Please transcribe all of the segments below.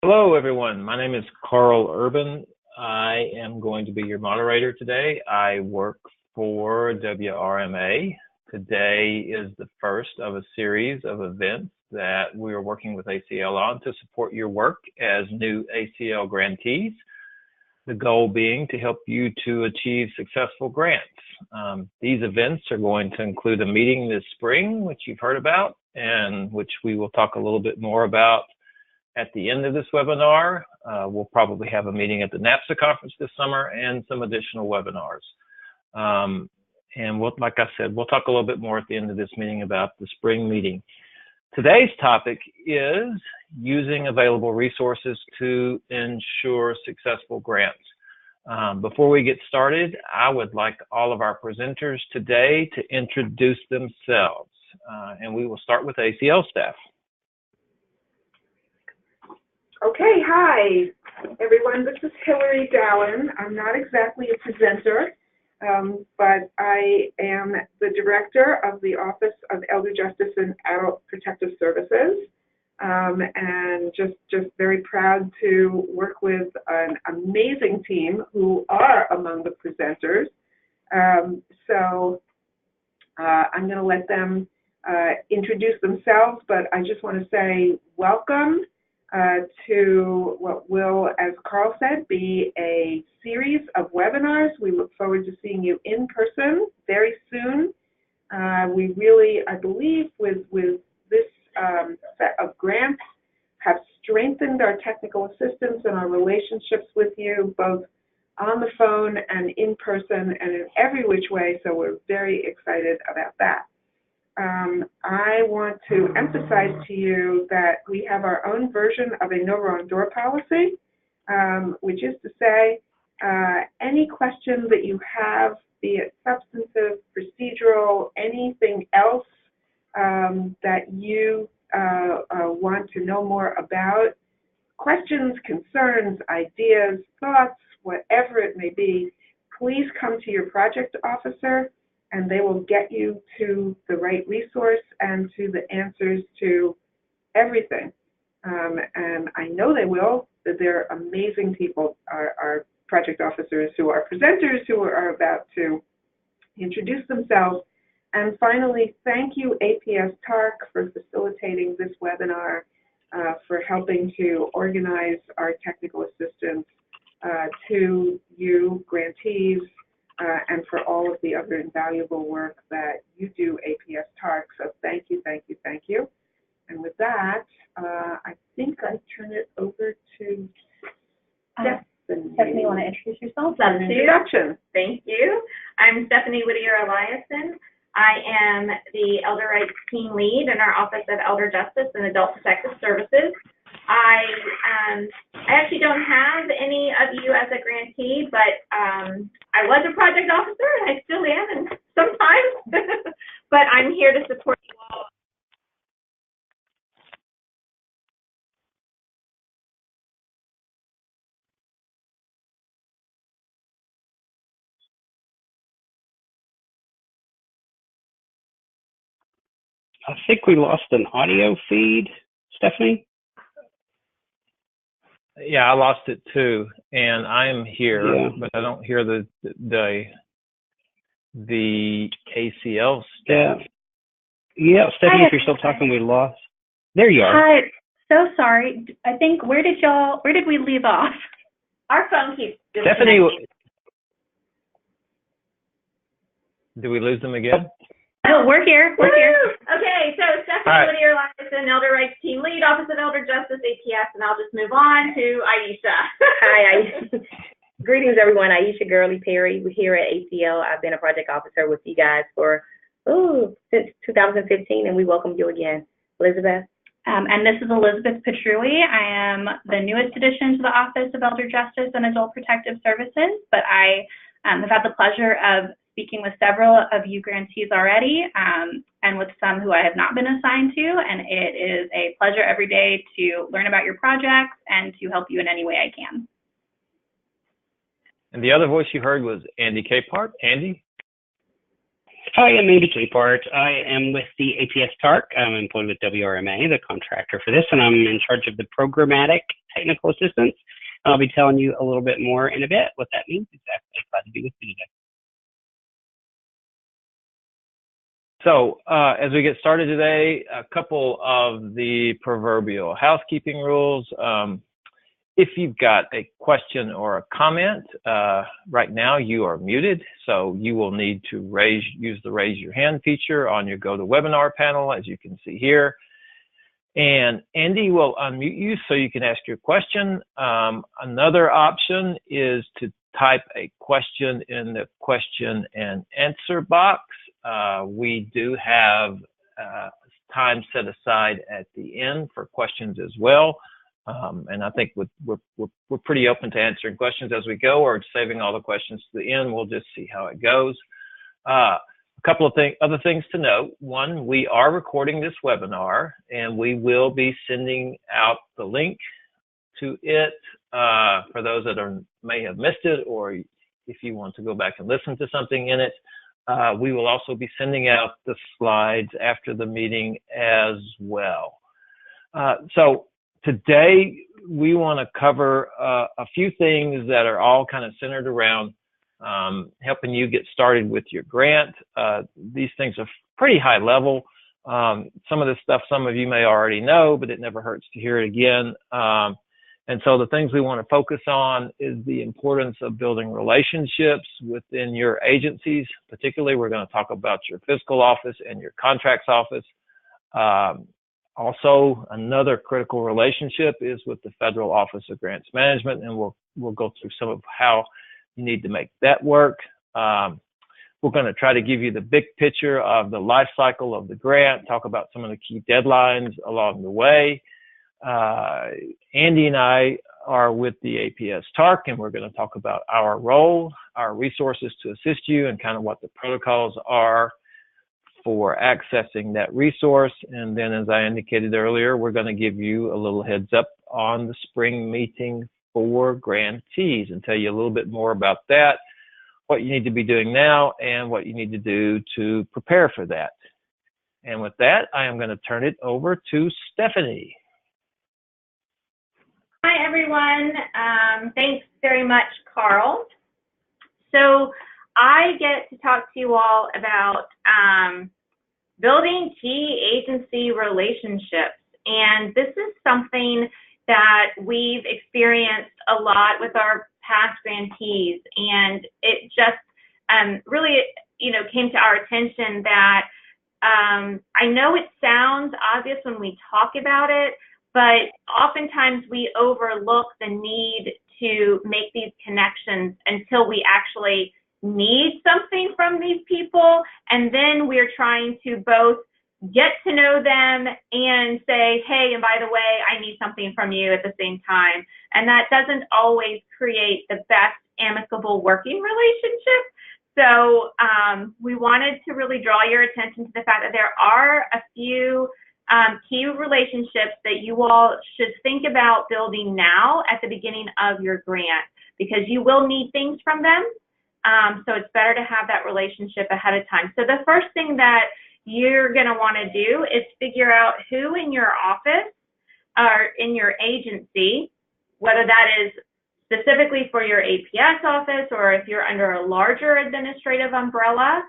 Hello, everyone. My name is Carl Urban. I am going to be your moderator today. I work for WRMA. Today is the first of a series of events that we are working with ACL on to support your work as new ACL grantees. The goal being to help you to achieve successful grants. These events are going to include a meeting this spring, which you've heard about, and which we will talk a little bit more about at the end of this webinar. We'll probably have a meeting at the NAPSA conference this summer and some additional webinars. Like I said, we'll talk a little bit more at the end of this meeting about the spring meeting. Today's topic is using available resources to ensure successful grants. Before we get started, I would like all of our presenters today to introduce themselves. And we will start with ACL staff. Okay, hi everyone, this is Hillary Dallin. I'm not exactly a presenter, but I am the director of the Office of Elder Justice and Adult Protective Services, and just very proud to work with an amazing team who are among the presenters. I'm going to let them introduce themselves, but I just want to say welcome to what will, as Carl said, be a series of webinars. We look forward to seeing you in person very soon. We really, I believe, with this set of grants, have strengthened our technical assistance and our relationships with you, both on the phone and in person and in every which way, so we're very excited about that. I want to emphasize to you that we have our own version of a no wrong door policy, which is to say any question that you have, be it substantive, procedural, anything else that you want to know more about, questions, concerns, ideas, thoughts, whatever it may be, please come to your project officer, and they will get you to the right resource and to the answers to everything. And I know they will, that they're amazing people, our project officers who are presenters who are about to introduce themselves. And finally, thank you APS TARC for facilitating this webinar, for helping to organize our technical assistance to you grantees, and for all of the other invaluable work that you do, APS TARC. So thank you, thank you, thank you. And with that, I think I turn it over to Stephanie. Stephanie, you want to introduce yourself? An introduction. Thank you. I'm Stephanie Whittier-Eliason. I am the Elder Rights Team Lead in our Office of Elder Justice and Adult Protective Services. I actually don't have any of you as a grantee, but I was a project officer, and I still am, and sometimes, but I'm here to support you all. I think we lost an audio feed, Stephanie. Yeah, I lost it too, and I am here, but I don't hear the ACL staff. Yeah, Stephanie, if you're still talking, we lost. There you are. Hi, so sorry. I think where did we leave off? Our phone keeps Stephanie, did we lose them again? Oh, we're here. We're here. Okay, so Stephanie Whittier-Eliason, Elder Rights Team Lead, Office of Elder Justice, APS, and I'll just move on to Aisha. Hi, greetings everyone. Aisha Gurley Perry. We're here at ACL. I've been a project officer with you guys for since 2015, and we welcome you again. Elizabeth? And this is Elizabeth Petrui. I am the newest addition to the Office of Elder Justice and Adult Protective Services, but I have had the pleasure of speaking with several of you grantees already, and with some who I have not been assigned to, and it is a pleasure every day to learn about your projects and to help you in any way I can. And the other voice you heard was Andy Capehart. Andy? Hi, I'm Andy Capehart. I am with the APS TARC. I'm employed with WRMA, the contractor for this, and I'm in charge of the programmatic technical assistance. I'll be telling you a little bit more in a bit what that means exactly. Glad to be with you today. So as we get started today, a couple of the proverbial housekeeping rules. If you've got a question or a comment, right now you are muted, so you will need to use the raise your hand feature on your GoToWebinar panel, as you can see here. And Andy will unmute you so you can ask your question. Another option is to type a question in the question and answer box. We do have time set aside at the end for questions as well. And I think we're pretty open to answering questions as we go, or saving all the questions to the end. We'll just see how it goes. A couple of other things to note. One, we are recording this webinar, and we will be sending out the link to it for those that may have missed it, or if you want to go back and listen to something in it. We will also be sending out the slides after the meeting as well. So today, we want to cover a few things that are all kind of centered around helping you get started with your grant. These things are pretty high level. Some of this stuff some of you may already know, but it never hurts to hear it again. And so the things we want to focus on is the importance of building relationships within your agencies. Particularly, we're going to talk about your fiscal office and your contracts office. Also, another critical relationship is with the Federal Office of Grants Management, and we'll go through some of how you need to make that work. We're going to try to give you the big picture of the life cycle of the grant, talk about some of the key deadlines along the way. Andy and I are with the APS TARC, and we're going to talk about our role, our resources to assist you, and kind of what the protocols are for accessing that resource. And then, as I indicated earlier, we're going to give you a little heads up on the spring meeting for grantees and tell you a little bit more about that, what you need to be doing now, and what you need to do to prepare for that. And with that, I am going to turn it over to Stephanie. Hi, everyone. Thanks very much, Carl. So I get to talk to you all about building key agency relationships. And this is something that we've experienced a lot with our past grantees. And it just really, came to our attention that I know it sounds obvious when we talk about it, but oftentimes we overlook the need to make these connections until we actually need something from these people, and then we're trying to both get to know them and say, hey, and by the way, I need something from you at the same time. And that doesn't always create the best amicable working relationship. So we wanted to really draw your attention to the fact that there are a few key relationships that you all should think about building now at the beginning of your grant, because you will need things from them. So it's better to have that relationship ahead of time. So the first thing that you're going to want to do is figure out who in your office or in your agency, whether that is specifically for your APS office or if you're under a larger administrative umbrella,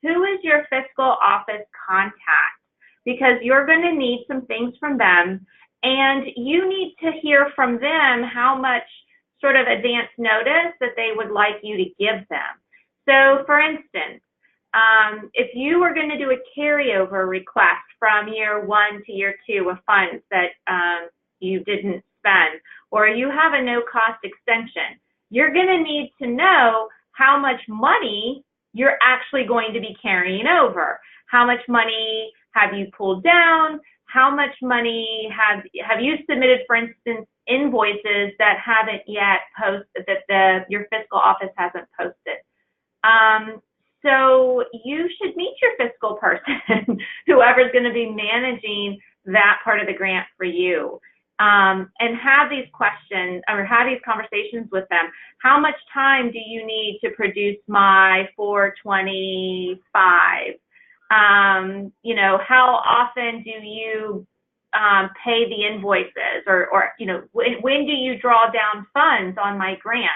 who is your fiscal office contact? Because you're going to need some things from them, and you need to hear from them how much sort of advance notice that they would like you to give them. So for instance, if you were going to do a carryover request from year 1 to year 2 of funds that you didn't spend, or you have a no-cost extension, you're going to need to know how much money you're actually going to be carrying over. How much money have you pulled down? How much money have you submitted, for instance, invoices that haven't yet posted, that your fiscal office hasn't posted? So you should meet your fiscal person, whoever's going to be managing that part of the grant for you. and have these questions or have these conversations with them. How much time do you need to produce my 425? You know, how often do you pay the invoices, or you know, when do you draw down funds on my grant?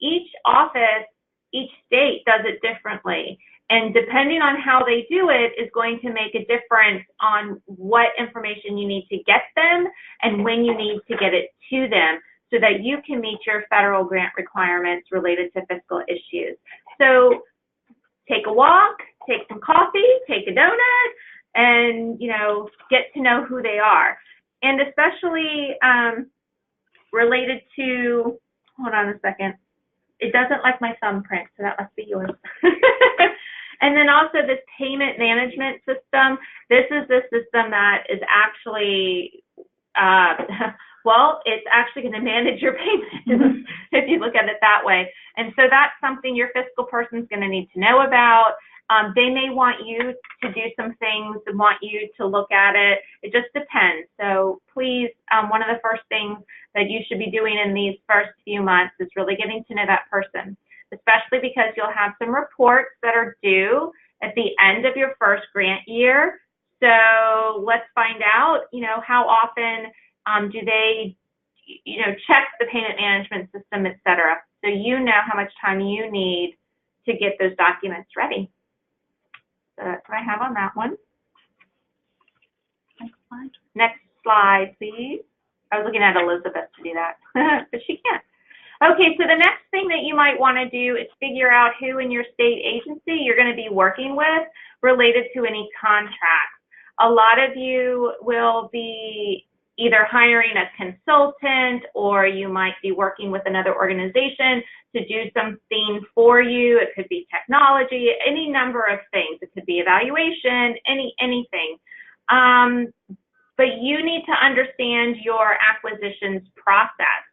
Each office, each state does it differently. And depending on how they do it is going to make a difference on what information you need to get them and when you need to get it to them so that you can meet your federal grant requirements related to fiscal issues. So take a walk, take some coffee, take a donut, and, you know, get to know who they are. And especially related to, hold on a second, it doesn't like my thumbprint, so that must be yours. And then also this payment management system. This is the system that is actually, well, it's actually going to manage your payments if you look at it that way. And so that's something your fiscal person's going to need to know about. They may want you to do some things and want you to look at it. It just depends. So please, one of the first things that you should be doing in these first few months is really getting to know that person, especially because you'll have some reports that are due at the end of your first grant year. So let's find out, you know, how often do they, you know, check the payment management system, et cetera. So you know how much time you need to get those documents ready. So that's what I have on that one. Next slide. Next slide, please. I was looking at Elizabeth to do that, but she can't. Okay, so the next thing that you might want to do is figure out who in your state agency you're going to be working with related to any contracts. A lot of you will be either hiring a consultant, or you might be working with another organization to do something for you. It could be technology, any number of things. It could be evaluation, anything. But you need to understand your acquisitions process.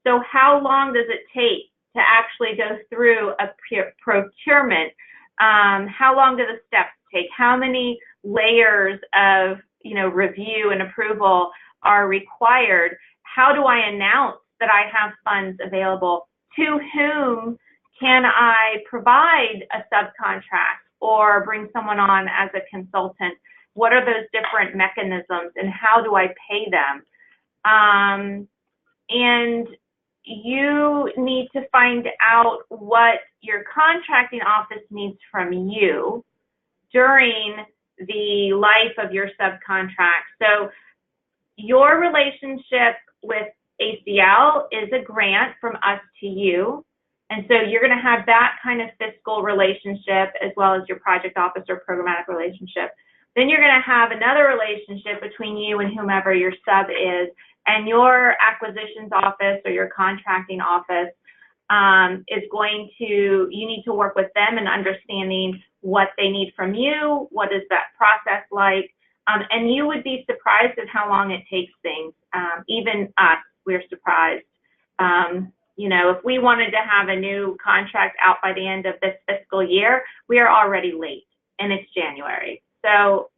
So how long does it take to actually go through a procurement? How long do the steps take? How many layers of, you know, review and approval are required? How do I announce that I have funds available? To whom can I provide a subcontract or bring someone on as a consultant? What are those different mechanisms and how do I pay them? And you need to find out what your contracting office needs from you during the life of your subcontract. So your relationship with ACL is a grant from us to you. And so you're going to have that kind of fiscal relationship as well as your project officer programmatic relationship. Then you're going to have another relationship between you and whomever your sub is, and your acquisitions office or your contracting office is going to, you need to work with them in understanding what they need from you, what is that process like, and you would be surprised at how long it takes things. Even us, we're surprised. You know, if we wanted to have a new contract out by the end of this fiscal year, we are already late, and it's January. So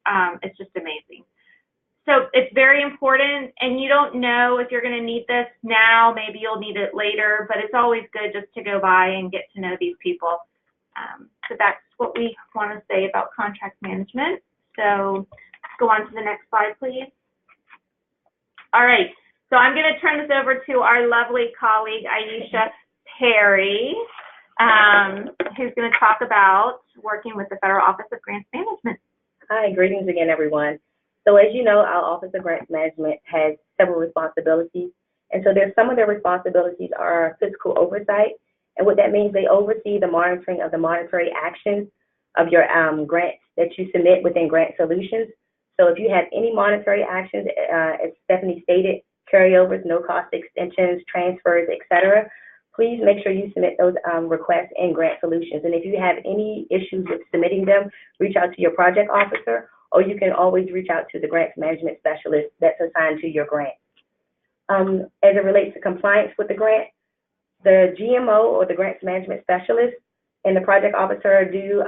it's just amazing. So it's very important, and you don't know if you're going to need this now. Maybe you'll need it later, but it's always good just to go by and get to know these people. So that's what we want to say about contract management. So let's go on to the next slide, please. All right. So I'm going to turn this over to our lovely colleague, Aisha Perry, who's going to talk about working with the Federal Office of Grants Management. Hi, greetings again, everyone. So as you know, our Office of Grants Management has several responsibilities. And so there's some of their responsibilities are fiscal oversight. And what that means, they oversee the monitoring of the monetary actions of your grants that you submit within Grant Solutions. So if you have any monetary actions, as Stephanie stated, carryovers, no-cost extensions, transfers, etc., please make sure you submit those requests in Grant Solutions. And if you have any issues with submitting them, reach out to your project officer, or you can always reach out to the grants management specialist that's assigned to your grant. As it relates to compliance with the grant, the GMO or the grants management specialist and the project officer do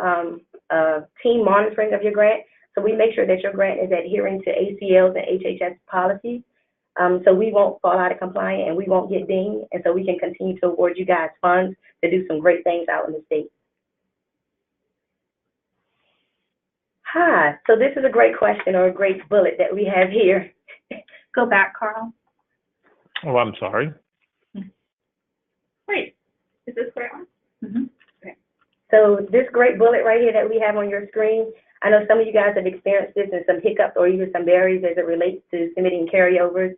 team monitoring of your grant. So we make sure that your grant is adhering to ACL's and HHS policies. so we won't fall out of compliance and we won't get dinged, and so we can continue to award you guys funds to do some great things out in the state. Hi, so this is a great question or a great bullet that we have here. Go back, Carl. Oh, I'm sorry. Wait, is this the right one? Mm-hmm. Okay. So this great bullet right here that we have on your screen, I know some of you guys have experienced this and some hiccups or even some barriers as it relates to submitting carryovers,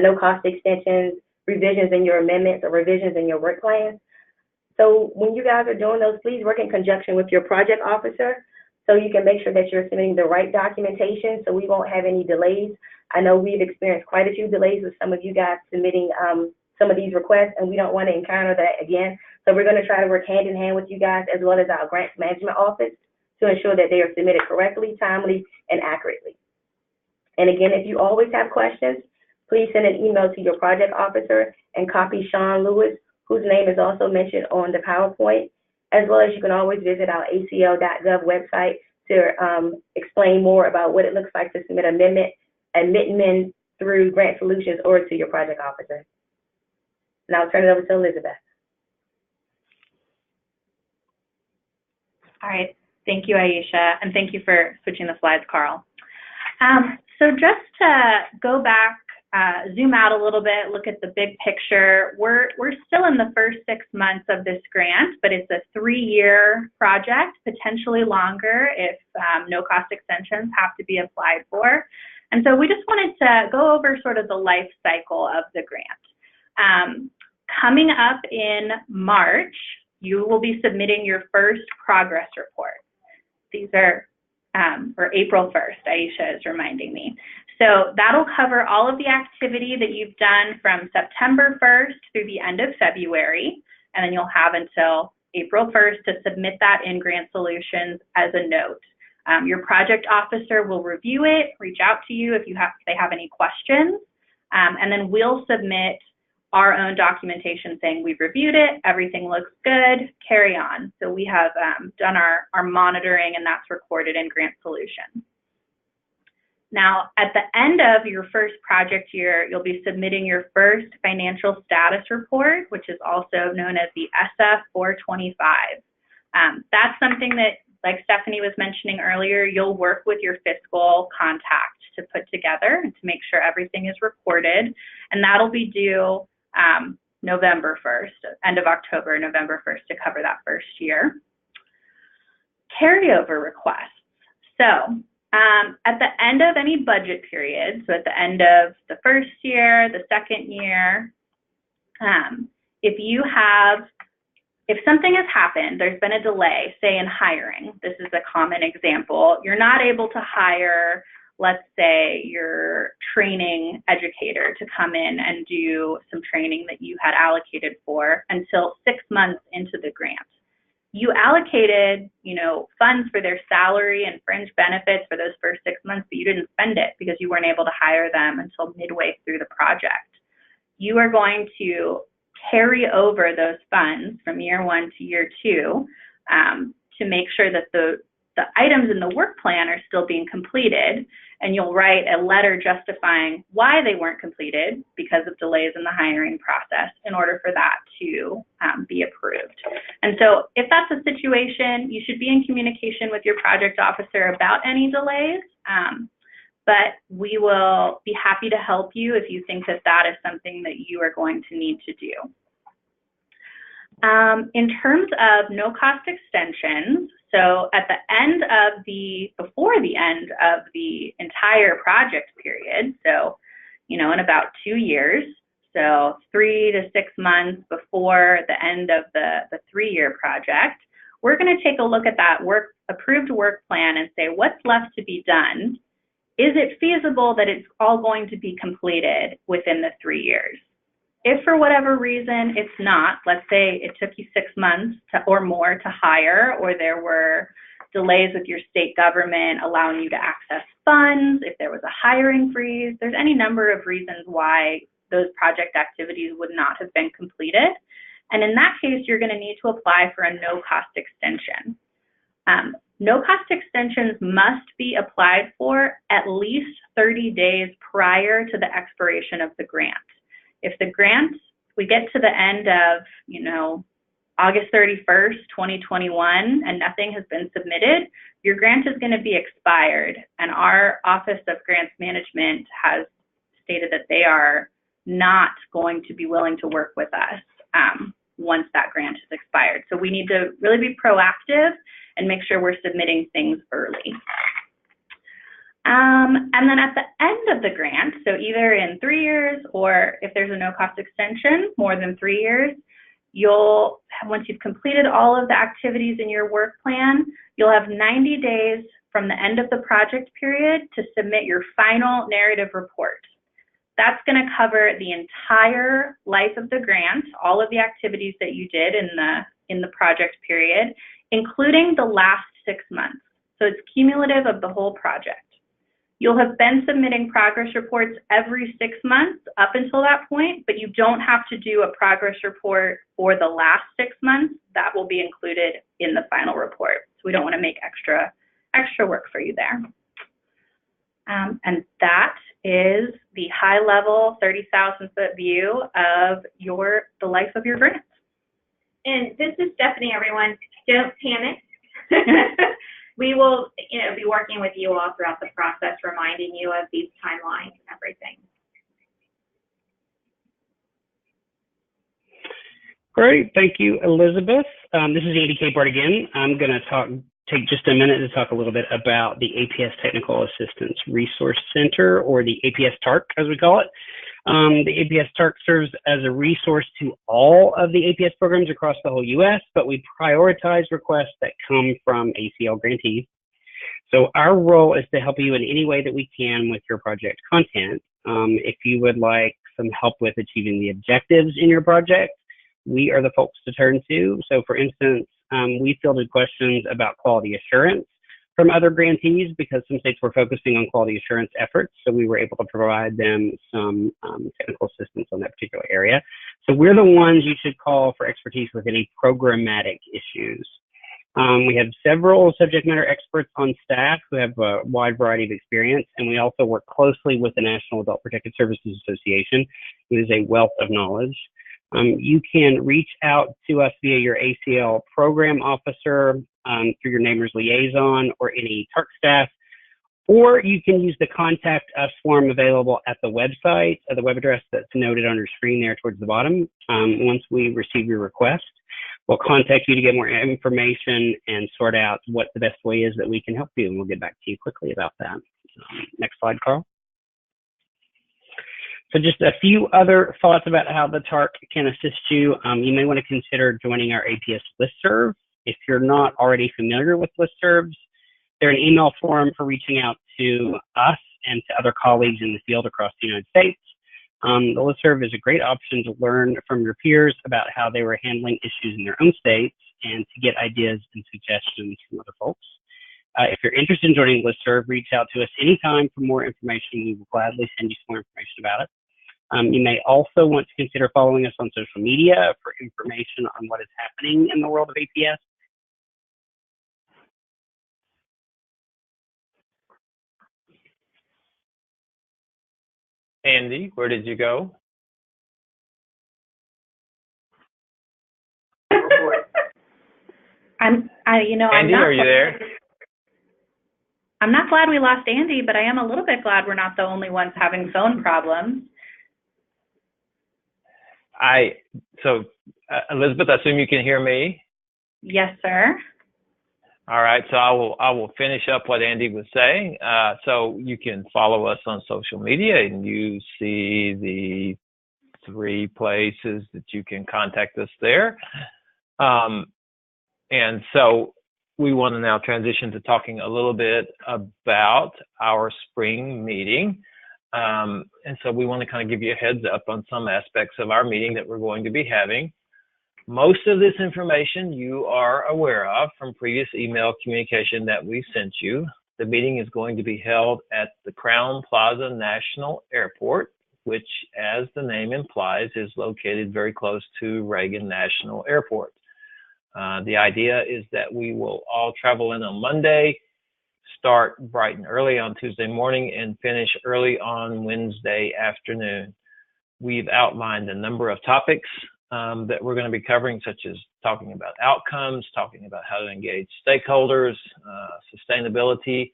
no cost extensions, revisions in your amendments or revisions in your work plans. So when you guys are doing those, please work in conjunction with your project officer so you can make sure that you're submitting the right documentation so we won't have any delays. I know we've experienced quite a few delays with some of you guys submitting some of these requests, and we don't want to encounter that again. So we're going to try to work hand in hand with you guys as well as our grants management office to ensure that they are submitted correctly, timely, and accurately. And again, if you always have questions, please send an email to your project officer and copy Sean Lewis, whose name is also mentioned on the PowerPoint, as well as you can always visit our acl.gov website to explain more about what it looks like to submit amendment through Grant Solutions or to your project officer. Now I'll turn it over to Elizabeth. All right. Thank you, Aisha, and thank you for switching the slides, Carl. So just to go back, zoom out a little bit, look at the big picture. We're still in the first 6 months of this grant, but it's a 3-year project, potentially longer if no cost extensions have to be applied for. And so we just wanted to go over sort of the life cycle of the grant. Coming up in March, you will be submitting your first progress report. These are, or April 1st, Aisha is reminding me. So that'll cover all of the activity that you've done from September 1st through the end of February, and then you'll have until April 1st to submit that in Grant Solutions as a note. Your project officer will review it, reach out to you if they have any questions, and then we'll submit our own documentation saying we've reviewed it, everything looks good, carry on. So we have done our monitoring, and that's recorded in Grant Solutions. Now, at the end of your first project year, you'll be submitting your first financial status report, which is also known as the SF-425. That's something that, like Stephanie was mentioning earlier, you'll work with your fiscal contact to put together and to make sure everything is recorded, and that'll be due November 1st, end of October, November 1st to cover that first year. Carryover requests. So at the end of any budget period, so at the end of the first year, the second year, if something has happened, there's been a delay, say in hiring, this is a common example, you're not able to hire, let's say, your training educator to come in and do some training that you had allocated for until 6 months into the grant. You allocated, funds for their salary and fringe benefits for those first 6 months, but you didn't spend it because you weren't able to hire them until midway through the project. You are going to carry over those funds from year 1 to year 2 to make sure that the items in the work plan are still being completed, and you'll write a letter justifying why they weren't completed because of delays in the hiring process in order for that to be approved. And so if that's a situation, you should be in communication with your project officer about any delays, but we will be happy to help you if you think that that is something that you are going to need to do. In terms of no cost extensions, so at the end of before the end of the entire project period, so, in about 2 years, so 3 to 6 months before the end of the 3-year project, we're going to take a look at that approved work plan and say, what's left to be done? Is it feasible that it's all going to be completed within the 3 years? If for whatever reason it's not, let's say it took you 6 months or more to hire, or there were delays with your state government allowing you to access funds, if there was a hiring freeze, there's any number of reasons why those project activities would not have been completed. And in that case, you're going to need to apply for a no-cost extension. No-cost extensions must be applied for at least 30 days prior to the expiration of the grant. If the grant, we get to the end of, August 31st, 2021, and nothing has been submitted, your grant is going to be expired, and our Office of Grants Management has stated that they are not going to be willing to work with us once that grant is expired. So we need to really be proactive and make sure we're submitting things early. And then at the end of the grant, so either in 3 years or if there's a no-cost extension, more than 3 years, once you've completed all of the activities in your work plan, you'll have 90 days from the end of the project period to submit your final narrative report. That's going to cover the entire life of the grant, all of the activities that you did in the project period, including the last 6 months. So it's cumulative of the whole project. You'll have been submitting progress reports every 6 months up until that point, but you don't have to do a progress report for the last 6 months. That will be included in the final report. So we don't want to make extra work for you there. And that is the high-level 30,000-foot view of the life of your grant. And this is Stephanie, everyone. Don't panic. We will, be working with you all throughout the process, reminding you of these timelines and everything. Great, thank you, Elizabeth. This is Andy Capehart again. I'm going to take just a minute to talk a little bit about the APS Technical Assistance Resource Center, or the APS TARC, as we call it. The APS TARC serves as a resource to all of the APS programs across the whole U.S., but we prioritize requests that come from ACL grantees. So our role is to help you in any way that we can with your project content. If you would like some help with achieving the objectives in your project, we are the folks to turn to. So for instance, we fielded questions about quality assurance from other grantees because some states were focusing on quality assurance efforts, so we were able to provide them some technical assistance on that particular area. So we're the ones you should call for expertise with any programmatic issues. We have several subject matter experts on staff who have a wide variety of experience, and we also work closely with the National Adult Protective Services Association, who is a wealth of knowledge. You can reach out to us via your ACL program officer, through your neighbor's liaison, or any TARC staff, or you can use the Contact Us form available at the website, the web address that's noted on your screen there towards the bottom. Once we receive your request, we'll contact you to get more information and sort out what the best way is that we can help you, and we'll get back to you quickly about that. Next slide, Carl. So just a few other thoughts about how the TARC can assist you. You may want to consider joining our APS listserv. If you're not already familiar with listservs, they're an email forum for reaching out to us and to other colleagues in the field across the United States. The listserv is a great option to learn from your peers about how they were handling issues in their own states and to get ideas and suggestions from other folks. If you're interested in joining the listserv, reach out to us anytime for more information. We will gladly send you some more information about it. You may also want to consider following us on social media for information on what is happening in the world of APS. Andy, where did you go? Andy, are you there? I'm not glad we lost Andy, but I am a little bit glad we're not the only ones having phone problems. Elizabeth, I assume you can hear me? Yes, sir. All right, so I will finish up what Andy was saying. So you can follow us on social media, and you see the 3 places that you can contact us there. And so we want to now transition to talking a little bit about our spring meeting. And so we want to kind of give you a heads up on some aspects of our meeting that we're going to be having. Most of this information you are aware of from previous email communication that we sent you. The meeting is going to be held at the Crowne Plaza National Airport, which, as the name implies, is located very close to Reagan National Airport. The idea is that we will all travel in on Monday, start bright and early on Tuesday morning, and finish early on Wednesday afternoon. We've outlined a number of topics that we're going to be covering, such as talking about outcomes, talking about how to engage stakeholders, sustainability,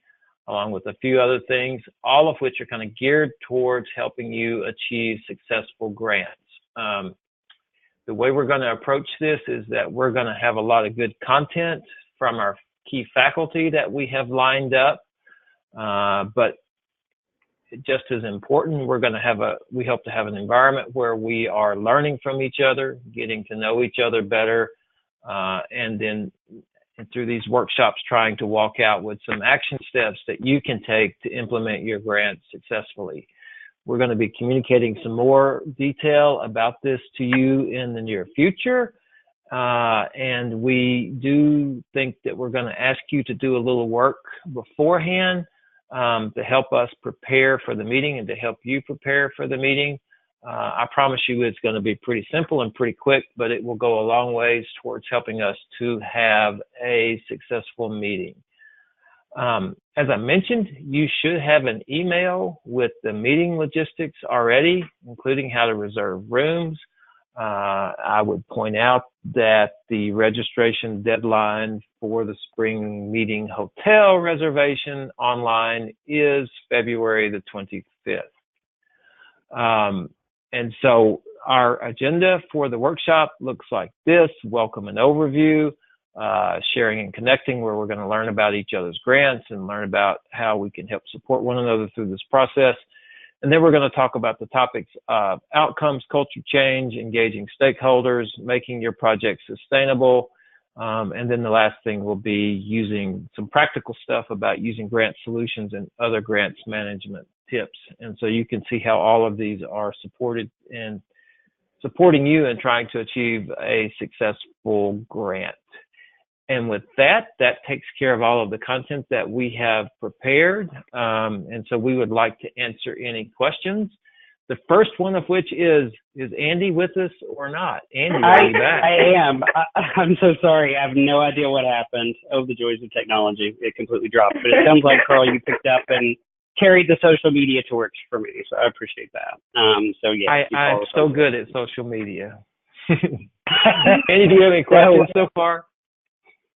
along with a few other things, all of which are kind of geared towards helping you achieve successful grants. The way we're going to approach this is that we're going to have a lot of good content from our key faculty that we have lined up, but just as important, we hope to have an environment where we are learning from each other, getting to know each other better, and then through these workshops trying to walk out with some action steps that you can take to implement your grant successfully. We're going to be communicating some more detail about this to you in the near future. And we do think that we're going to ask you to do a little work beforehand to help us prepare for the meeting and to help you prepare for the meeting. I promise you it's going to be pretty simple and pretty quick, but it will go a long ways towards helping us to have a successful meeting. As I mentioned, you should have an email with the meeting logistics already, including how to reserve rooms. I would point out that the registration deadline for the spring meeting hotel reservation online is February the 25th. And so our agenda for the workshop looks like this: welcome and overview, sharing and connecting, where we're going to learn about each other's grants and learn about how we can help support one another through this process. And then we're going to talk about the topics of outcomes, culture change, engaging stakeholders, making your project sustainable. And then the last thing will be using some practical stuff about using grant solutions and other grants management tips. And so you can see how all of these are supported and supporting you in trying to achieve a successful grant. And with that, that takes care of all of the content that we have prepared. And so we would like to answer any questions. The first one of which is Andy with us or not? Andy, are you back? I am. I'm so sorry. I have no idea what happened. Oh, the joys of technology. It completely dropped. But it sounds like, Carl, you picked up and carried the social media torch for me. So I appreciate that. So, yeah. I'm so good at social media. Andy, do you have any questions so far?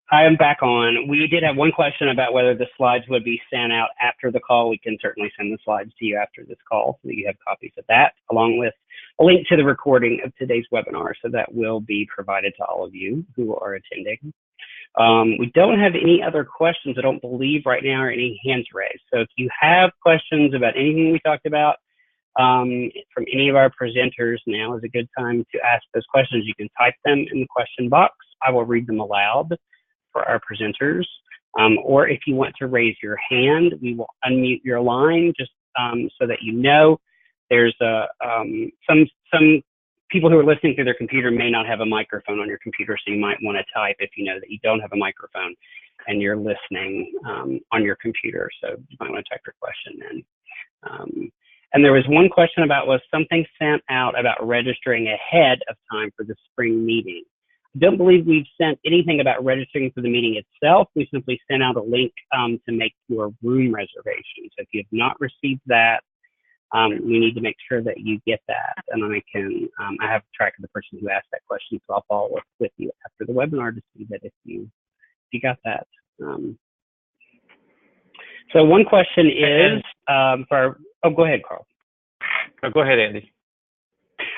I am back on. We did have one question about whether the slides would be sent out after the call. We can certainly send the slides to you after this call so that you have copies of that, along with a link to the recording of today's webinar. So that will be provided to all of you who are attending. We don't have any other questions, I don't believe right now, or any hands raised. So if you have questions about anything we talked about from any of our presenters, now is a good time to ask those questions. You can type them in the question box. I will read them aloud for our presenters, or if you want to raise your hand, we will unmute your line just so that you know. There's some people who are listening through their computer may not have a microphone on your computer, so you might want to type if you know that you don't have a microphone and you're listening on your computer. So you might want to type your question in. And there was one question about, was something sent out about registering ahead of time for the spring meeting? I don't believe we've sent anything about registering for the meeting itself. We simply sent out a link to make your room reservation. So if you have not received that, we need to make sure that you get that. And I have track of the person who asked that question, so I'll follow up with you after the webinar to see that if you got that. So one question is go ahead, Carl. Oh, go ahead, Andy.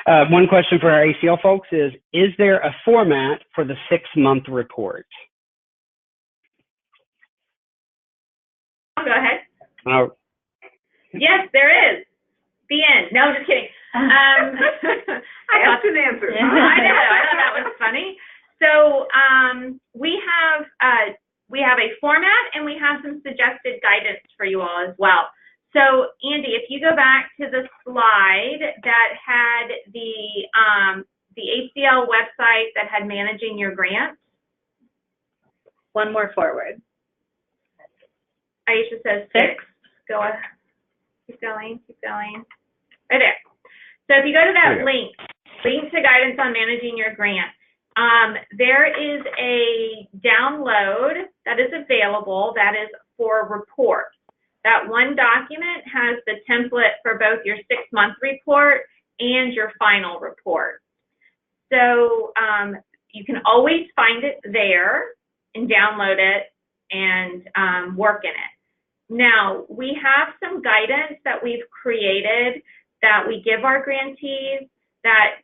One question for our ACL folks is there a format for the 6-month report? Go ahead. Yes, there is. The end. No, just kidding. I asked an answer. I know. I thought that was funny. So we have a format and we have some suggested guidance for you all as well. So Andy, if you go back to the slide that had the ACL website that had managing your grants. One more forward. Aisha says 6. Go ahead. Keep going. Right there. So if you go to that link to guidance on managing your grant, There is a download that is available that is for reports. That one document has the template for both your 6-month report and your final report. So you can always find it there and download it and work in it. Now, we have some guidance that we've created that we give our grantees that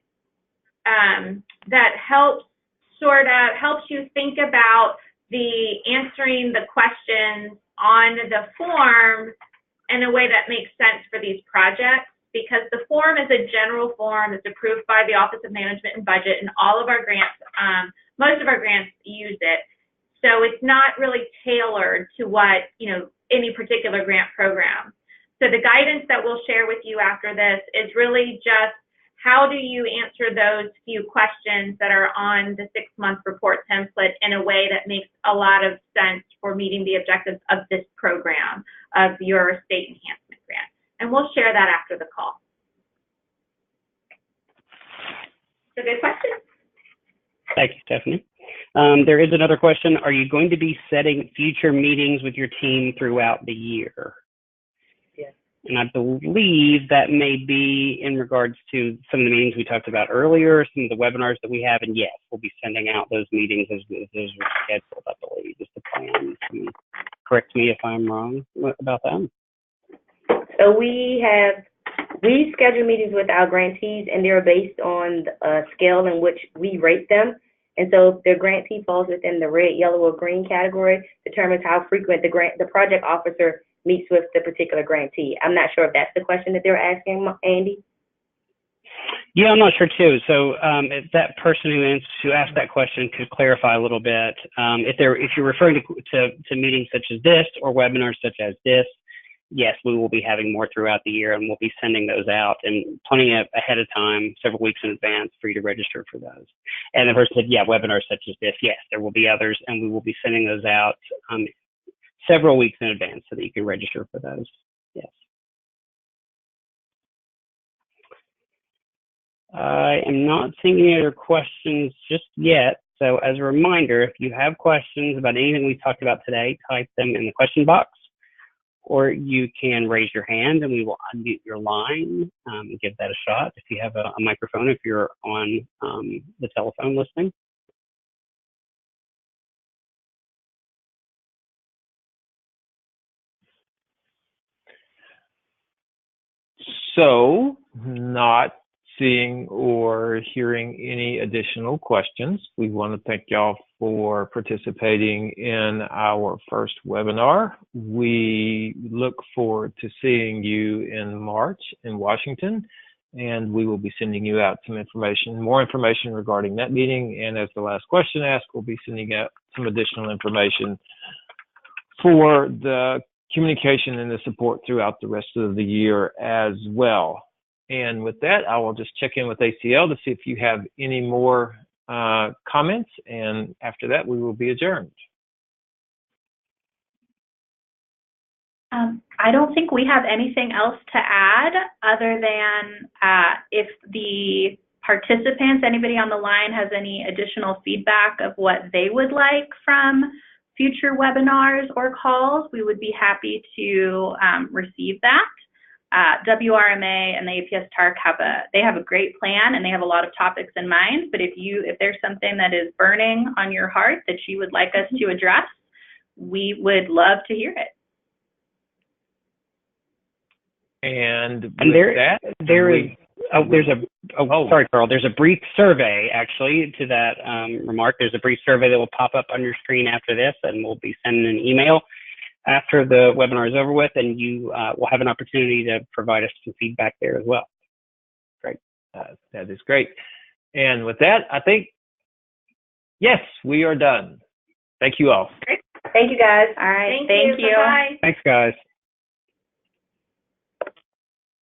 helps you think about answering the questions on the form in a way that makes sense for these projects, because the form is a general form. It's approved by the Office of Management and Budget, and all of our grants, most of our grants use it. So it's not really tailored to what, any particular grant program. So the guidance that we'll share with you after this is really just how do you answer those few questions that are on the 6-month report template in a way that makes a lot of sense for meeting the objectives of this program, of your state enhancement grant. And we'll share that after the call. So good question. Thank you, Stephanie. There is another question. Are you going to be setting future meetings with your team throughout the year? Yes. And I believe that may be in regards to some of the meetings we talked about earlier, some of the webinars that we have, and yes, we'll be sending out those meetings as we're scheduled, I believe, is the plan. Correct me if I'm wrong about that. So we schedule meetings with our grantees, and they're based on a scale in which we rate them. And so if the grantee falls within the red, yellow, or green category, determines how frequent the project officer meets with the particular grantee. I'm not sure if that's the question that they're asking, Andy. Yeah, I'm not sure too. So if that person who asked that question could clarify a little bit. If you're referring to meetings such as this or webinars such as this, yes, we will be having more throughout the year, and we'll be sending those out and plenty ahead of time, several weeks in advance for you to register for those. And the person said, yeah, webinars such as this, yes, there will be others, and we will be sending those out several weeks in advance so that you can register for those. Yes. I am not seeing any other questions just yet. So as a reminder, if you have questions about anything we talked about today, type them in the question box, or you can raise your hand and we will unmute your line and give that a shot if you have a microphone, if you're on the telephone listening. So, not seeing or hearing any additional questions, we want to thank y'all for participating in our first webinar. We look forward to seeing you in March in Washington, and we will be sending you out some information, more information regarding that meeting. And as the last question asked, we'll be sending out some additional information for the communication and the support throughout the rest of the year as well. And with that, I will just check in with ACL to see if you have any more comments, and after that, we will be adjourned. I don't think we have anything else to add other than if the participants, anybody on the line has any additional feedback of what they would like from future webinars or calls, we would be happy to receive that. WRMA and the APS TARC have a great plan, and they have a lot of topics in mind, but if there's something that is burning on your heart that you would like us to address, we would love to hear it. And sorry, Carl, there's a brief survey actually to that remark. There's a brief survey that will pop up on your screen after this, and we'll be sending an email after the webinar is over with, and you will have an opportunity to provide us some feedback there as well. Great. That is great. And with that, I think, yes, we are done. Thank you all. Great. Thank you, guys. All right. Thank you. Bye-bye. Thanks, guys.